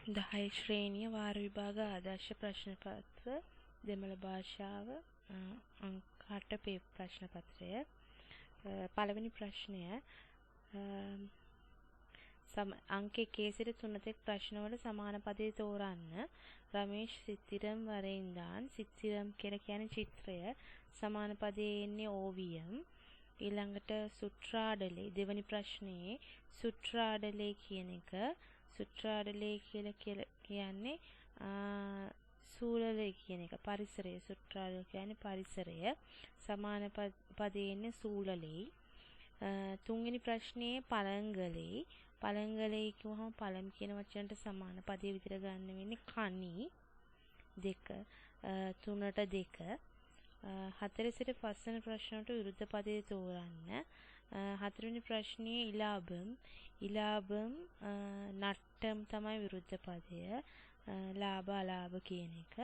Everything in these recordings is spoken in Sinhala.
10 ශ්‍රේණිය වාර විභාග ආදර්ශ ප්‍රශ්න පත්‍ර දෙමළ භාෂාව අංක 8 ප්‍රශ්න පත්‍රය. පළවෙනි ප්‍රශ්නය අංක 1 සිට 3 තෙක් ප්‍රශ්නවල සමාන පදේ තෝරන්න. රමේෂ් සිත්තිරම් වරෙන්දාන් සිත්තිරම් කියලා කියන්නේ චිත්‍රය. සමාන පදේ එන්නේ ඕවියම්. ඊළඟට සුට්‍රාඩලේ දෙවැනි ප්‍රශ්නේ සුට්‍රාඩලේ කියන එක සුට්‍රාඩලේ කියලා කියන්නේ සූලලේ කියන එක පරිසරය. සුට්‍රාඩල කියන්නේ පරිසරය. සමාන පදේ එන්නේ සූලලේ. තුන්වෙනි ප්‍රශ්නේ පළංගලේ. පළංගලේ කියවහම පළම් කියන වචනට සමාන පදේ විතර ගන්න වෙන්නේ කණි දෙක 3ට 2. 4 සිට 5 වෙනි ප්‍රශ්නට විරුද්ධ පදේ තෝරන්න. 4 වෙනි ප්‍රශ්නේ ඉලාබම්. ඉලාබම් නට්ටම් තමයි විරුද්ධ පදය. ලාභ අලාභ කියන එක.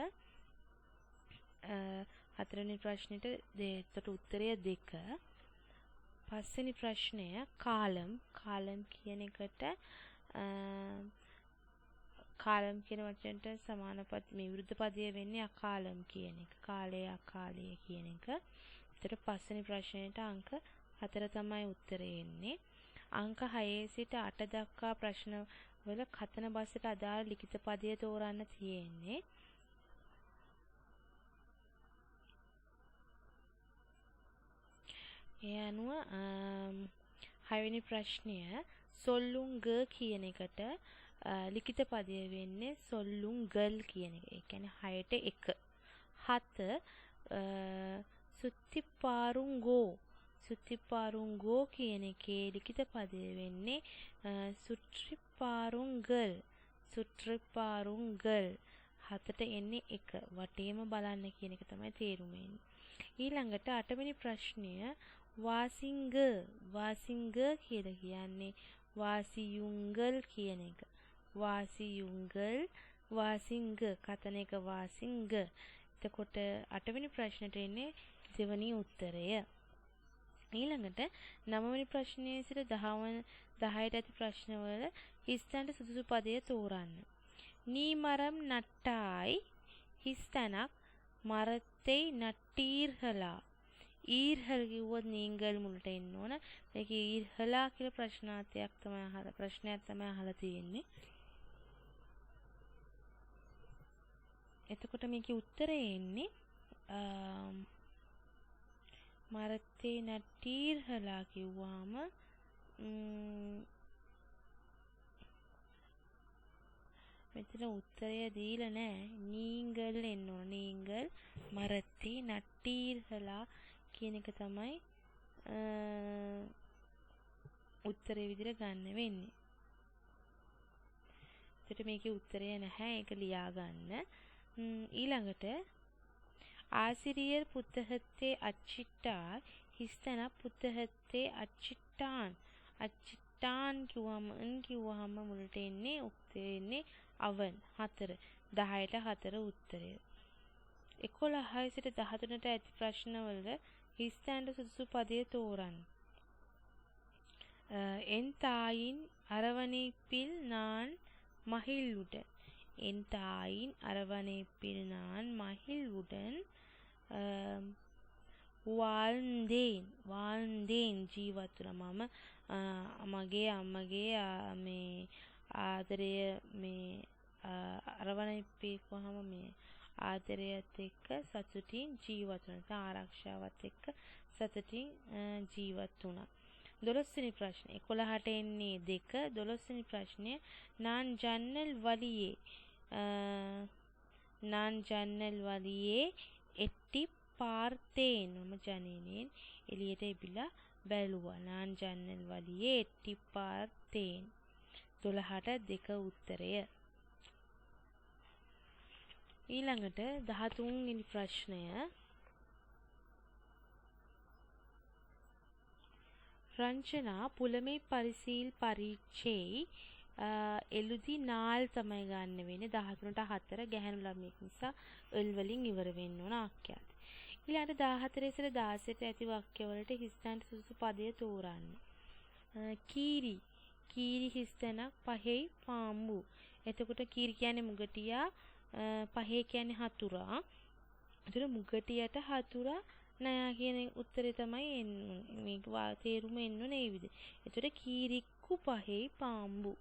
4 වෙනි ප්‍රශ්නෙට දෙකට උත්තරය 2. 5 වෙනි ප්‍රශ්නය කාලම්. කාලම් කියන එකට කාලම් කියන වචනට සමාන පද මේ විරුද්ධ පදය වෙන්නේ අකාලම් කියන එක. කාලය අකාලය කියන එක. ඒතර 5 වෙනි ප්‍රශ්නෙට අංක 4 තමයි උත්තරේ එන්නේ. අංක 6 සිට 8 දක්වා ප්‍රශ්න වල කතන බසට අදාළ ලිඛිත පදය තෝරන්න තියෙන්නේ. ඒ අනුව 6 වෙනි ප්‍රශ්නය සොල්ලුංග කියන එකට ලිඛිත පදය වෙන්නේ සොල්ලුංගල් කියන එක. ඒ කියන්නේ 6ට 1. 7 සුත්තිපාරුංගෝ. සුත්තිපාරුංගෝ කියන එකේ ලිඛිත පදය වෙන්නේ සුට්‍රිපාරුංගල්. සුට්‍රිපාරුංගල්. 7ට එන්නේ 1. වටේම බලන්න කියන එක තමයි තේරුම එන්නේ. ඊළඟට 8 වෙනි ප්‍රශ්නය වාසිංග. වාසිංග කියලා කියන්නේ වාසියුංගල් කියන එක. වාසියුංගල් වාසිංග කතන එක වාසිංග. එතකොට 8 වෙනි ප්‍රශ්නෙට එන්නේ දෙවෙනි උත්තරය. ඊළඟට 9 වෙනි ප්‍රශ්නයේ සිට 10ට ඇති ප්‍රශ්නවල හිස්තැනට සුදුසු පදය තෝරන්න. නීමරම් නට්ටායි හිස්තැනක් මරත්තේ නට්ටීර්හලා. ඊර්හල් කිව්වොත් නීංගල් මුලට එන්න ඕන. මේක ඊර්හලා කියලා ප්‍රශ්නයක් තමයි අහලා තියෙන්නේ. එතකොට මේකේ උත්තරේ එන්නේ මරත්තේ නට්ටීර්හලා කිව්වාම මෙතන උත්තරය දීලා නැහැ. නීංගල් එන්න ඕන. නීංගල් මරත්තේ නට්ටීර්හලා කියන එක තමයි උත්තරේ විදිහට ගන්න වෙන්නේ. එතකොට මේකේ උත්තරය නැහැ. ඒක ලියා ගන්න. ඊළඟට ආසිරියර් පුතහත්තේ අච්චිට්ටා හිස්තැන පුතහත්තේ අච්චිට්ටාන්. අච්චිට්ටාන් කිව්වහම මුලට එන්නේ උත්තරේ එන්නේ අවන් 4. 10ට 4 උත්තරය. 11 සිට 13ට ඇති ප්‍රශ්නවල හිස්තැනට සුදුසු පදය තෝරන්න. එන් තායින් අරවණිපිල් නාන් මහිල්උඩන්. එන් තායින් අරවණිපිල් නාන් මහිල්උඩන් වාල්දේන් ජීවත් වුණා. මම මගේ අම්මගේ මේ ආදරය මේ අරවණිපිල් කොහම මේ ආදරයත් එක්ක සතුටින් ජීවත් වුණා. ආරක්ෂාවත් එක්ක සතුටින් ජීවත් වුණා. 12 වෙනි ප්‍රශ්නේ 11ට එන්නේ 2. 12 වෙනි ප්‍රශ්නේ නාන් ජන්නල් වලියේ නාන් ජන්නල් වලියේ එට්ටි පාර්තේන්. මම ජනේනෙන් එළියට එබිලා බැලුවා. නාන් ජන්නල් වලියේ එට්ටි පාර්තේන්. 12ට 2 උත්තරය. ඊළඟට 13 වෙනි ප්‍රශ්නය රංජනා පුලමේ පරිසීල් පරීක්ෂේ එළුදි නාල් තමයි ගන්න වෙන්නේ. 13ට 4 ගැහැණු ළමයෙක් නිසා එල් වලින් ඉවර වෙන්න ඕන ආඛ්‍යාත. ඊළඟට 14 සිට 16ට ඇති වාක්‍යවලට හිස්තැනට සුදුසු පදය තෝරන්න. කීරි. කීරි හිස්තැනක් පහෙයි පාම්බු. එතකොට කීරි කියන්නේ මුගටියා, පහේ කියන්නේ හතුරා. එතකොට මුගටියට හතුරා නයා කියන උත්තරේ තමයි එන්නේ. මේක තේරුම එන්නේ මේ විදිහට. එතකොට කීරික්කු පහේ පාම්බු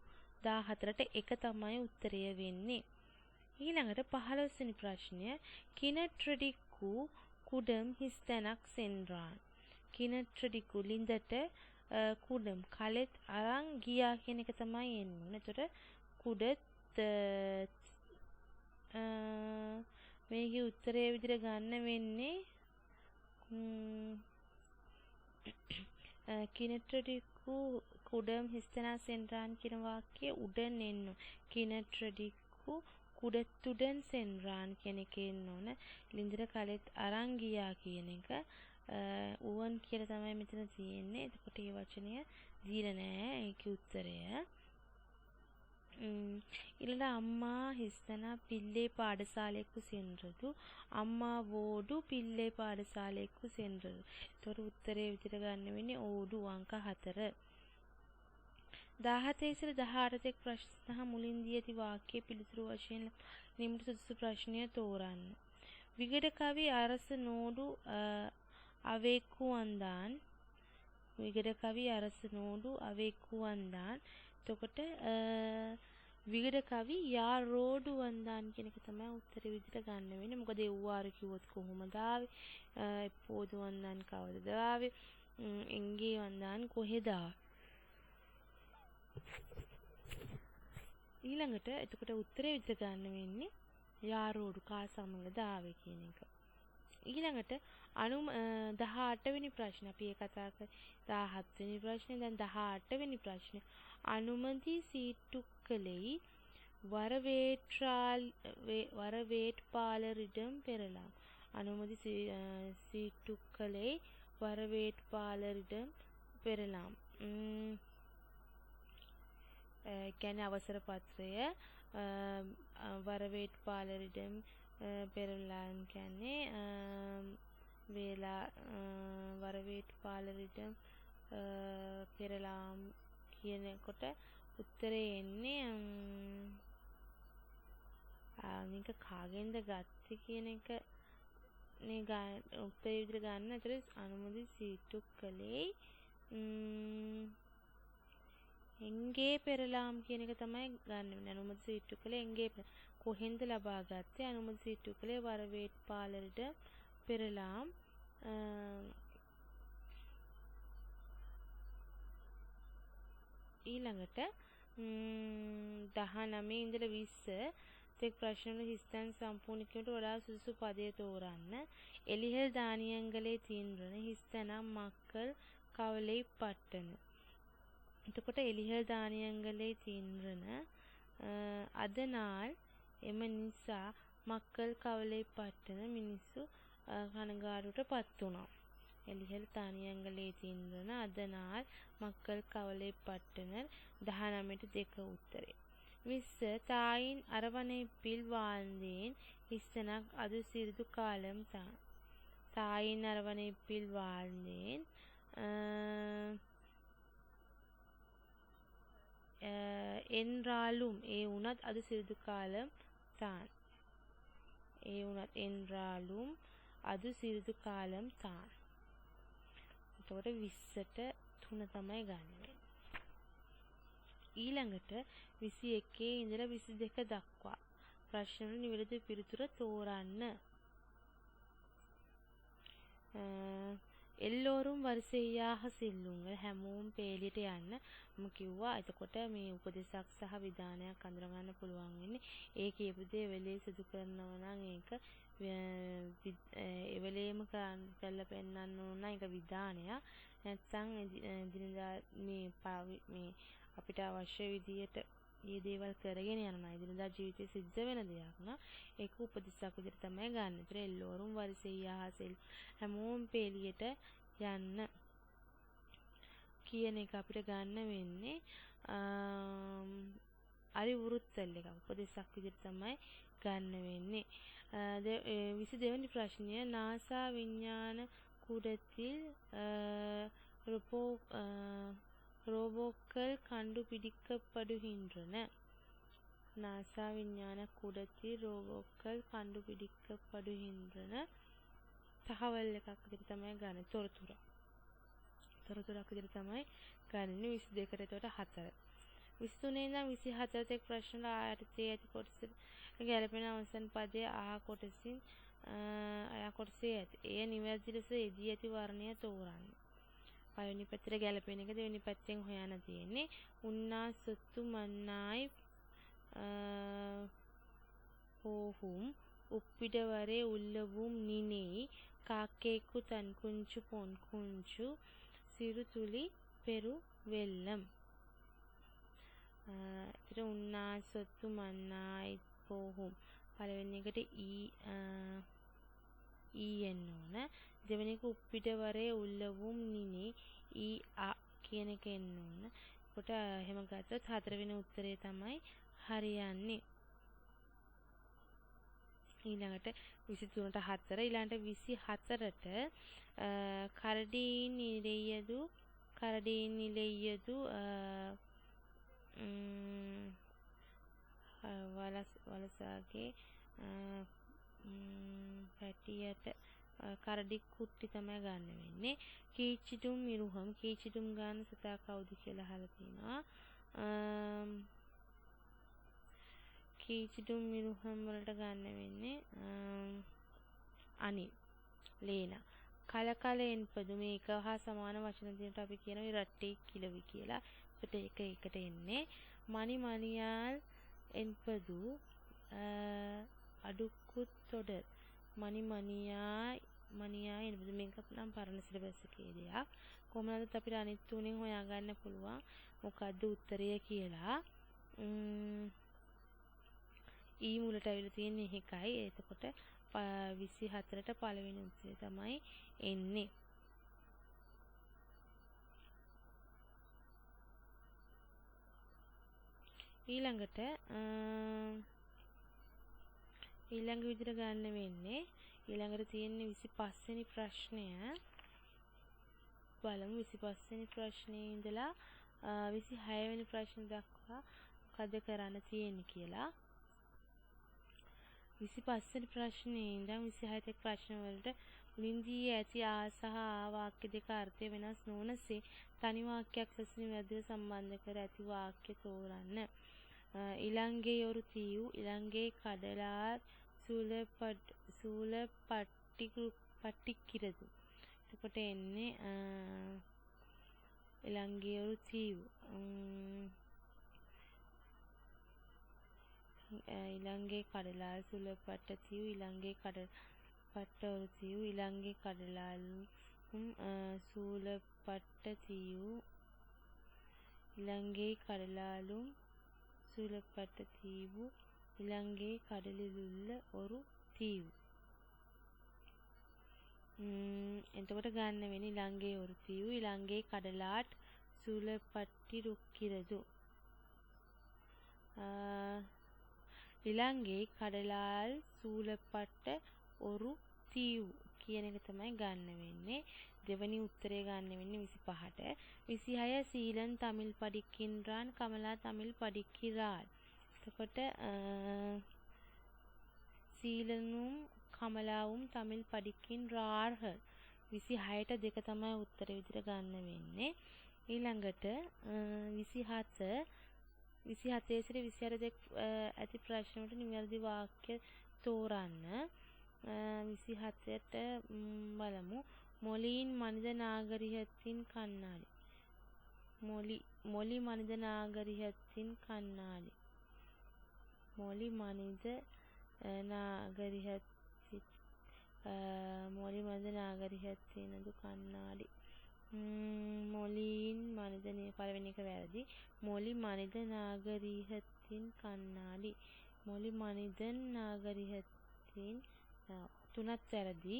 14ට 1 තමයි උත්තරය වෙන්නේ. ඊළඟට 15 වෙනි ප්‍රශ්නය කිනට්‍රඩික්කු කුඩම් හිස්තැනක් සෙන්රාන්. කිනට්‍රඩික්කු ලින්දට කුඩම් කලෙත් අරන් ගියා කියන එක තමයි එන්නේ. එතකොට කුඩත් මේකේ උත්තරය විදිහට ගන්න වෙන්නේ කිනට්‍රඩික්කු කුඩම් හිස්තැනක් සෙන්රාන් කියන වාක්‍යයේ උඩන් එන්න. කිනට්‍රඩික්කු කුඩතුඩන් සෙන්රාන් කියන එකේ එන්න ඕන. ලින්දර කලෙත් අරන් ගියා කියන එක උවන් කියලා තමයි මෙතන තියෙන්නේ. එතකොට මේ වචනය දීලා නැහැ ඒකේ උත්තරය. ඊළඟ අම්මා හිස්තැන පිල්ලේ පාඩශාಲೆක්ಕು සෙන්රದು. අම්මා වෝඩු පිල්ලේ පාඩශාಲೆක්ಕು සෙන්රದು. ඒතකොට උත්තරේ විදිහට ගන්න වෙන්නේ ඕඩු අංක 4. 17 ඉඳලා 18 තෙක් ප්‍රශ්න සහ මුලින් දී ඇති වාක්‍ය පිළිතුරු වශයෙන් නිමුට සුදුසු ප්‍රශ්නය තෝරන්න. විගඩ කවි අරස නෝඩු අවෙක්කු වන්දාන්. විගඩ කවි අරස නෝඩු අවෙක්කු වන්දාන්. එතකොට විගඩ කවි යා රෝඩු වන්දාන් කියන එක තමයි උත්තර විදිහට ගන්න වෙන්නේ. මොකද ඒ ඌාර කිව්වොත් කොහොමද ආවේ? එප්පෝදු වන්දාන් කවදද ආවේ? එංගේ වන්දාන් කොහෙද ආවේ? ඊළඟට එතකොට උත්තරේ විදිහට ගන්න වෙන්නේ යා රෝඩු කා සමගද ආවේ කියන එක. ඊළඟට 18 වෙනි ප්‍රශ්න අපි කතා කරා. 17 වෙනි ප්‍රශ්නේ දැන් 18 වෙනි ප්‍රශ්නේ. අනුමති සීට්ටුක්කලෙයි வரவேட்பாளரிடம் பெறலாம். அனுமதி சீட்டுக்களை வரவேட்பாளரிடம் பெறலாம். කියන්නේ අවසර පත්‍රය வரவேட்பாளரிடம் பெறலாம் කියන්නේ වේලා வரவேட்பாளரிடம் பெறலாம் කියනකොට උත්තරේ එන්නේ මේක කාගෙන්ද ගත්තේ කියන එක නේ උත්තරේ විදිහට ගන්න. ඒතර අනුමති සීටුක්කලේ එංගේ පෙරලාම් කියන එක තමයි ගන්න වෙන්නේ. අනුමති සීටුක්කලේ එංගේ කොහෙන්ද ලබා ගත්තේ? අනුමති සීටුක්කලේ வரவேட்பாளரிடம் பெறலாம். ඊළඟට 19 ඉඳලා 20 තෙක් ප්‍රශ්න වල හිස්තැන් සම්පූර්ණ කිරීමට වඩා සුදුසු පදය තෝරන්න. එලිහෙල් දානියංගලේ තීන්රණ හිස්තැන මක්කල් කවලේ පට්ටන. එතකොට එලිහෙල් දානියංගලේ තීන්රණ අදනාල් එම නිසා මක්කල් කවලේ පට්ටන මිනිස්සු කනගාටුවට පත් වුණා. එලිහෙල් දානියංගලේ තීන්රණ අදනාල් මක්කල් කවලේ පට්ටனர் 19ට 2 උත්තරේ. 20 தாயின் அரவணைப்பில் வாழ்ந்தேன் හිස්තැනක් අද සිරිදු කාලම් තාන්. தாயின் அரவணைப்பில் வாழ்ந்தேன் என்றாலும் ඒ වුණත් අද සිරිදු කාලම් තාන්. ඒ වුණත් என்றாலும் අද සිරිදු කාලම් තාන්. එතකොට 20ට 3 තමයි ගන්න. ඊළඟට 21 ඉඳලා 22 දක්වා ප්‍රශ්න වල නිවැරදි පිළිතුර තෝරන්න. එල්ලෝරුම් වර්ෂෙයාහ සිල්ලුංග හැමෝම පේලියට යන්න මම කිව්වා. එතකොට මේ උපදේශක් සහ විධානයක් අඳුර ගන්න පුළුවන් වෙන්නේ ඒ කියපු දේ වෙලේ සිදු කරනවා නම් ඒක එවෙලේම කරලා පෙන්නන්න ඕන නම් ඒක විධානයක්. නැත්නම් දිනදා මේ අපිට අවශ්‍ය විදියට මේ දේවල් කරගෙන යනවා. ඉදිරියදා ජීවිතේ සිද්ධ වෙන දෙයක් නා ඒක උපදෙසක් විදිහට තමයි ගන්න. ඒතර එල්ලෝරුම් වර්ෂෙයාහසෙල් හැමෝම පේලියට යන්න කියන එක අපිට ගන්න වෙන්නේ අරි වෘත්තල් එක උපදෙසක් විදිහට තමයි ගන්න වෙන්නේ. 22 වෙනි ප්‍රශ්නය නාසා විඥාන කුඩத்தில் ரோபோக்கள் கண்டுபிடிக்கப்படுகின்றன. നാസാ විඥානකූඩத்தில் රෝබෝක්கள் කண்டுපිடிக்கப்படுகின்றன තහවල් එකක් විදිහට තමයි ගන්න තොරතුරක් විදිහට තමයි ගන්න 22ට එතකොට 4 23 ඉඳන් 24 තෙක් ප්‍රශ්න ආයතනයේ ඇති කොටස ගැලපෙන අවසන් පදයේ කොටසේ ඇති. එය නිවැරදි ලෙස යෙදී ඇති වර්ණය තෝරන්න. පළවෙනි පැත්තට ගැලපෙන එක දෙවෙනි පැත්තෙන් හොයන්න තියෙන්නේ. උන්නා සොත්තු මන්නායි పోహుం ఉప్పిట వరే ఉల్లవుం నినేయి కాకేకు తన్కుంచు పొన్కుంచు సిరుతులి పెరు వెల్లం එතන උන්නා සොත්තු මන්නායි పోහුම් පළවෙනි එකට එන්න ඕන දෙවෙනි එක උප්පිට වරේ උල්ලවුම් නිනේ කියන එක එන්න ඕන. කොට එහෙම ගත්තොත් හතරවෙනි උත්තරේ තමයි හරියන්නේ. ඊළඟට 23ට 4 ඊළඟට 24ට කරඩීන් නිලෙයදු වලසාගේ පැටියට කරඩි කුට්ටි තමයි ගන්න වෙන්නේ. කීචිදුම් මිරුහම් කීචිදුම් ගන්න සතා කවුද කියලා අහලා තිනවා. කීචිදුම් මිරුහම් වලට ගන්න වෙන්නේ අනිල් ලේනා. කලකල එන්පදු මේක හා සමාන වචන දෙකට අපි කියනවා ඉරට්ටි කිලවි කියලා. ඒකට එක එකට එන්නේ. මණි මණියාල් එන්පදු අඩුකුත් තොඩ මණි මණියා එන්පදු මේක නම් පරණ සිලබස් එකේ දෙයක්. කොහොමද අපිට අනිත් තුනෙන් හොයාගන්න පුළුවන් මොකද්ද උත්තරය කියලා. ඊ මුලට අවිලා තියෙන්නේ එකයි. එතකොට 24ට පළවෙනි උත්තරය තමයි එන්නේ. ඊළඟට ඊළඟ විදිහට ගන්න වෙන්නේ ඊළඟට තියෙන්නේ 25 වෙනි ප්‍රශ්නය. බලමු 25 වෙනි ප්‍රශ්නේ ඉඳලා 26 වෙනි ප්‍රශ්න දක්වා මොකද කරන්න තියෙන්නේ කියලා. 25 වෙනි ප්‍රශ්නේ ඉඳන් 26 වෙනි ප්‍රශ්න වලට මුලින්දී ඇති සහ වාක්‍ය දෙක අර්ථය වෙනස් නොවනසේ තනි වාක්‍යයක් ලෙස නිවැරදිව සම්බන්ධ කර ඇති වාක්‍ය තෝරන්න. ඉලංගේ යොරු තීව් ඉලංගේ කඩලා පට්ටිකිරදු. එතකොට එන්නේ ඉලංගේ යොරු තීව් ඉලංගේ කඩලා සුලපට්ට තීව් ඉලංගේ කඩපට්ට තීව් ඉලංගේ කඩලාලු සූලපට්ට තීව් ඉලංගේ කඩලාලු සූලපට්ට තීව් ඉලංගේ කඩලිලුල්ල ඔරු තීව්. එතකොට ගන්න වෙන්නේ ඉලංගේ ඔරු තීව් ඉලංගේ කඩලාට් සූලපට්ටි රුක්කිරදු. ඉලංගේ කඩලාල් සූලපට්ට ඔරු තීව් කියන එක තමයි ගන්න වෙන්නේ. දෙවනි උත්තරය ගන්න වෙන්නේ 25ට. 26 සීලන් தமிழ் படிக்கின்றான் කමලා தமிழ් படிக்கிறாள். එතකොට සීලනුම් කමලාவும் தமிழ் படிக்கின்றார்கள். 26ට දෙක තමයි උත්තරේ විදිහට ගන්න වෙන්නේ. ඊළඟට 27 සිට 28 දෙක ඇති ප්‍රශ්න වලට නිවැරදි වාක්‍ය තෝරන්න. 27ට බලමු. மொழியின் மனித நாகரிகத்தின் கண்ணாடி மொழி மனித நாகரிகத்தின் கண்ணாடி மொழி மனித நாகரிகத்தினது கண்ணாடி மொழியின் மனித පළවෙනි එක වැරදි. மொழி மனித நாகரிகத்தின் கண்ணாடி மொழி மனித நாகரிகத்தின் තුනත් වැරදි.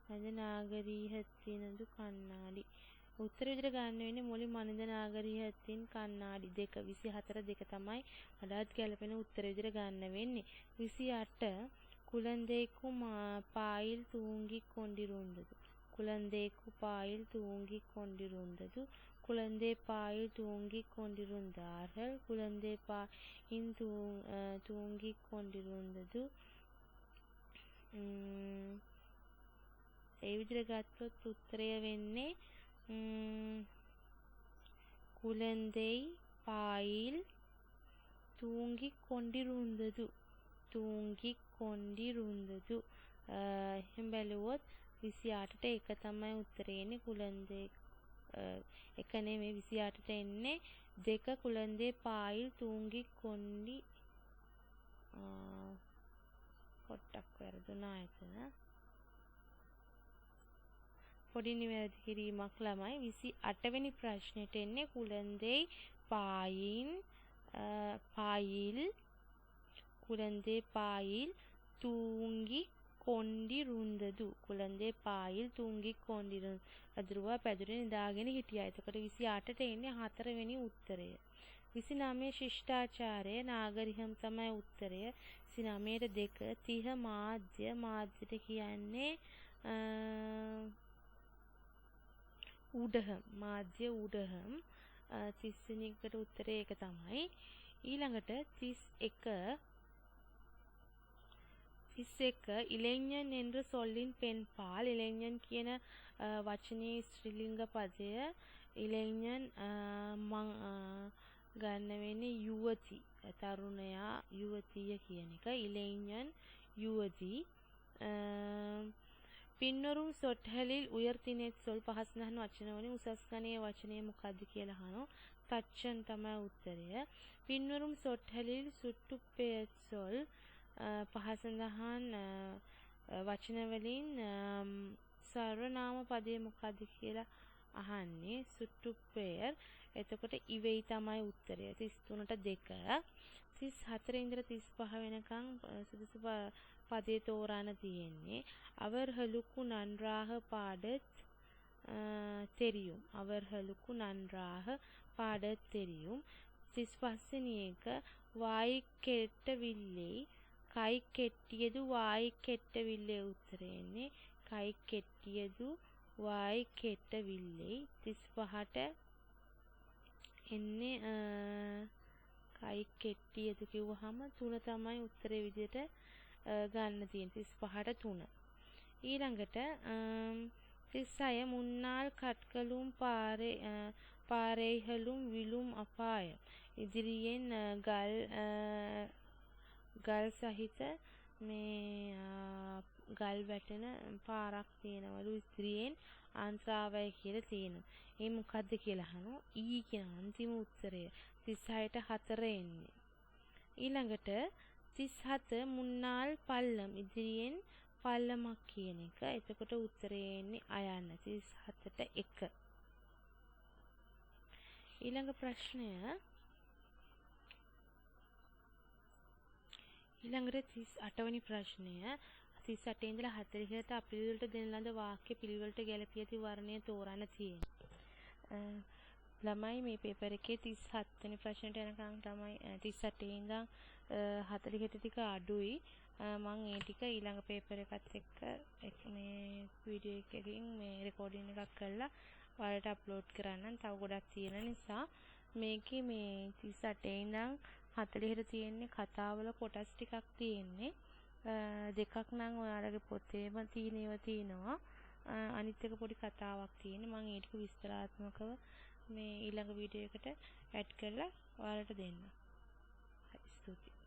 මනිද නාගරිහත්තිනදු කන්නාඩි. උත්තර විදිහට ගන්න වෙන්නේ මොලි මනිද නාගරිහත්තින් කන්නාඩි 2 24 2 තමයි වඩාත් ගැලපෙන උත්තර විදිහට ගන්න වෙන්නේ. 28 குழந்தைக்கு பாயில் தூங்கிக் கொண்டிருந்தது குழந்தைக்கு பாயில் தூங்கிக் கொண்டிருந்தது குழந்தை பாயில் தூங்கிக் கொண்டிருந்தார்கள். குழந்தை பாயின் தூங்கிக் கொண்டிருந்தது. ඒ විදිහට ගත්තොත් උත්තරය වෙන්නේ குழந்தை பாயில் தூங்கிக் கொண்டிருந்தது. තූංගික් කොණ්ඩිරුන්දදු. එහෙම බැලුවොත් 28ට එක තමයි උත්තරේ එන්නේ. කුලන්දේ එක නෙමෙයි 28ට එන්නේ දෙක. කුලන්දේ පායිල් තූංගික් කොණ්ඩි පොට්ටක් වැරදුනා එතන. පොඩි නිවැරදි කිරීමක් ළමයි. 28 වෙනි ප්‍රශ්නෙට එන්නේ කුලන්දේ පායිල් குழந்தை பாயில் தூங்கிக் කොණ්ඩිරුන්දදු. குழந்தை பாயில் தூங்கிக் කොණ්ඩිරුන්දදු. අදුරුවා පැදුරේ නිදාගෙන හිටියා. එතකොට 28ට එන්නේ 4 වෙනි උත්තරය. 29 ශිෂ්ටාචාරය නාගරිකම් තමයි උත්තරය. 29ට 2 30 මාධ්‍යට කියන්නේ උඩහම්. මාධ්‍ය උඩහම්. 30 වෙනි එකට උත්තරේ ඒක තමයි. ඊළඟට 31 இளைஞன் என்ற சொல்லின் பெண்பால். இளைஞன் කියන වචනේ ස්ත්‍රීලිංග පදය ඉලෙඤ්ඤන් ගන්න වෙන්නේ යුවති. තරුණයා යුවතිය කියන එක. ඉලෙඤ්ඤන් யுவதி. பின்வரும் சொற்களில் உயர்திணைச் சொல் පහසුනහන වචන වලින් උසස් ගණයේ වචනය මොකක්ද කියලා අහනවා. தச்சன் තමයි උත්තරය. பின்வரும் சொற்களில் சுட்டுப்பெயர் சொல் පහසුනහන් වචන වලින් සර්වනාම පදය මොකක්ද කියලා අහන්නේ. සුට්ටුපෙයර්. එතකොට ඉවෙයි තමයි උත්තරය. 33ට 2. 34 ඉඳලා 35 වෙනකන් සුදුසු පදේ තෝරන්න තියෙන්නේ. அவர்களுக்கு நன்றாக பாடத் தெரியும். அவர்களுக்கு நன்றாக பாடத் தெரியும். 35 එක வாய் கெட்டவில்லை. කයි කෙට්ටියදු වායි කෙට්ටවිල්ලේ උත්තරයන්නේ. කයි කෙට්ටියදු වායි කෙට්ටවිල්ලේ. 35ට එන්නේ කයි කෙට්ටියදු කිව්වහම 3 තමයි උත්තරේ විදිහට ගන්න තියෙන්නේ. 35ට 3. ඊළඟට 36 முன்னால் கற்களும் பாறைகளும் விழும் அபாயம். ඉදිරියෙන් ගල් සහිත මේ ගල් වැටෙන පාරක් තියෙනවලු. ඉදිරියෙන් අන්ත්‍රාවය කියලා තියෙනවා. ඒ මොකද්ද කියලා අහනවා. ඊ කියන අන්තිම උත්තරය 36ට 4 එන්නේ. ඊළඟට 37 මුන්නාල් පල්ලම්. ඉදිරියෙන් පල්ලමක් කියන එක. එතකොට උත්තරේ එන්නේ අයන්න. 37ට 1. ඊළඟ ප්‍රශ්නය ඊළඟට 38 වෙනි ප්‍රශ්නය. 38 ඉඳලා 40ට අපිරිවලට දෙන ලද වාක්‍ය පිළිවෙලට ගැලපී ඇති වර්ණය තෝරන්න තියෙනවා. ළමයි මේ පේපර් එකේ 37 වෙනි ප්‍රශ්නට යනකම් තමයි 38 ඉඳන් 40ට ටික අඩුයි. මම ඒ ටික ඊළඟ පේපර් එකත් එක්ක මේ වීඩියෝ එකකින් මේ රෙකෝඩින් එකක් කරලා ඔයාලට අප්ලෝඩ් කරන්න. තව ගොඩක් තියෙන නිසා මේකේ මේ 38 ඉඳන් 40ට තියෙන්නේ කතාවල කොටස් ටිකක් තියෙන්නේ. දෙකක් නම් ඔයාලගේ පොතේම තියෙනවා. අනිත් එක පොඩි කතාවක් තියෙන්නේ. මම ඒ ටික විස්තරාත්මකව මේ ඊළඟ වීඩියෝ එකට ඇඩ් කරලා ඔයාලට දෙන්නම්. හරි ස්තුතියි.